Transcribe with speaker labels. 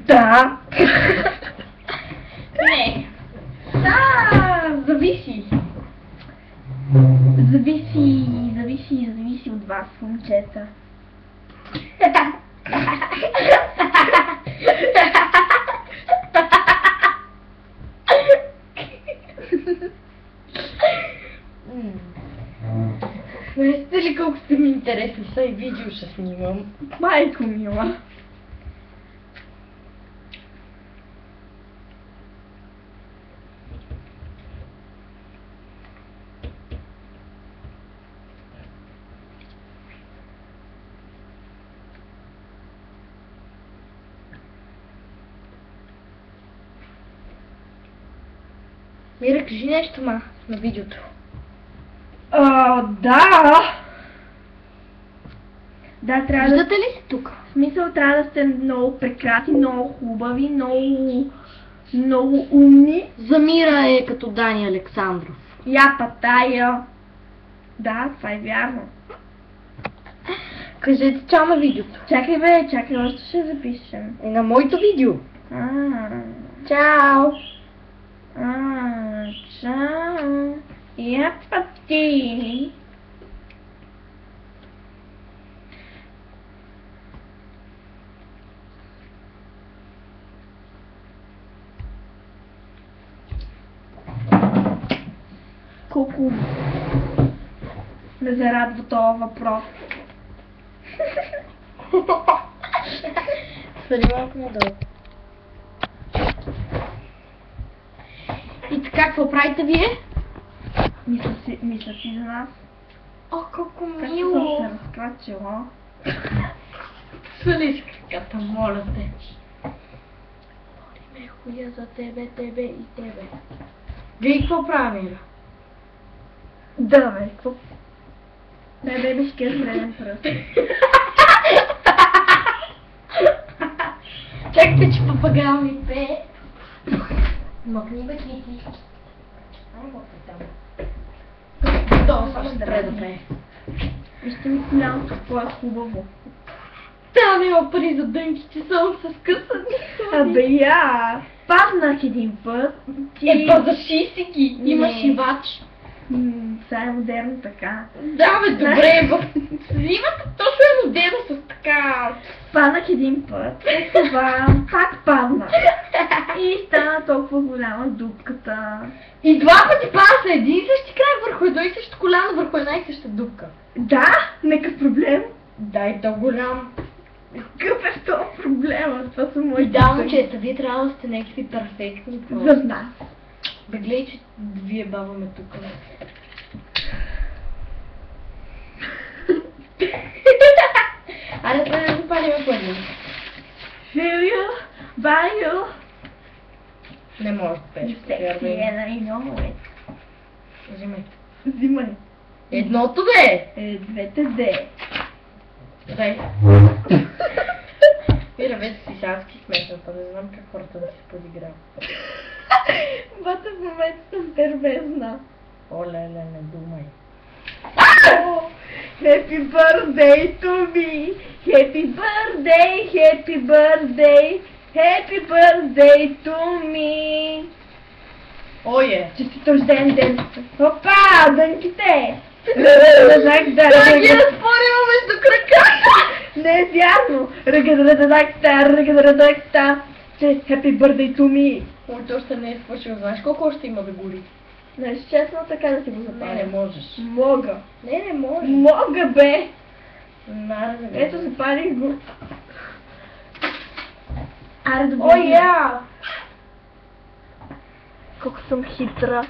Speaker 1: Да.
Speaker 2: Не. Да, зависи.
Speaker 1: Зависи от вас, момчета.
Speaker 2: Знаете ли колко сте ми интересни, са и видео ще снимам.
Speaker 1: Майко мила.
Speaker 2: Мира, кажи нещо на видеото.
Speaker 1: Да. Да, трябва да...
Speaker 2: Виждате ли си тук?
Speaker 1: В смисъл трябва да сте много прекрасни, много хубави, много умни.
Speaker 2: Замира е като Дани Александров.
Speaker 1: Я патая. Да, това е вярно.
Speaker 2: Кажете чао на видеото.
Speaker 1: Чакай бе, чакай, още ще запишем.
Speaker 2: И на моето видео.
Speaker 1: Чао. Чао. Я пати. Колко ме зарадва този въпрос.
Speaker 2: Свали малко надолу. И така, какво правите вие?
Speaker 1: Мисля си за нас.
Speaker 2: О, колко
Speaker 1: Как
Speaker 2: мило!
Speaker 1: съм се разкрачила.
Speaker 2: Свали си краката, моля те. Моли ме хуя за тебе, тебе и тебе. Вие какво прави, Мира?
Speaker 1: Да, бе, какво? Не, бебешки е среден пръст.
Speaker 2: Чакайте, че папагал ми пее. Мъкни бе, Кити. Ай, мъкни там. То само спре да пее.
Speaker 1: Вижте ми коляното, какво е хубаво.
Speaker 2: Там има пари за дънките, само с късани.
Speaker 1: Абе я! Паднах един път.
Speaker 2: Падаши си ги. Има
Speaker 1: Не.
Speaker 2: шивач.
Speaker 1: Сега е модерно така.
Speaker 2: Да, бе, добре, имате точно е модерно с така.
Speaker 1: Паднах един път, това пак паднах. И стана толкова голяма дупката.
Speaker 2: И два пъти паса един и същи край върху едно и също коляно, върху една и съща дупка.
Speaker 1: Да, некъв проблем.
Speaker 2: Да, и то голям.
Speaker 1: Какъв е този проблема? Това са мои
Speaker 2: Да, момчета, вие трябва да сте някакви перфектни.
Speaker 1: За нас.
Speaker 2: Бе, гледай, че вие баваме тук. Аре, трябва да запалим първи.
Speaker 1: Feel you, by you.
Speaker 2: Не може да пееш.
Speaker 1: Sexy and I know it.
Speaker 2: Взимай.
Speaker 1: Взимай.
Speaker 2: Едното бе!
Speaker 1: Двете де.
Speaker 2: Дай. Мира, вече си садски смешната, не знам как хората да се подиграват.
Speaker 1: Бата в момента съм дървезна.
Speaker 2: Оле, не думай.
Speaker 1: Happy birthday to me. Happy birthday, happy birthday. Happy birthday to me.
Speaker 2: Ое!
Speaker 1: Честит рожден ден. Опа, дънките.
Speaker 2: Да ги разпорила между краката!
Speaker 1: Не е вярно. Ръгададакта. Happy birthday to me.
Speaker 2: Моето още не е свършил. Знаеш колко още има да гори?
Speaker 1: Знаеш, честно така да си го запаля.
Speaker 2: Не можеш.
Speaker 1: Мога.
Speaker 2: Не можеш.
Speaker 1: Мога, бе.
Speaker 2: Нараза.
Speaker 1: Ето, запалих го. Аре, да
Speaker 2: О, я!
Speaker 1: колко съм хитра.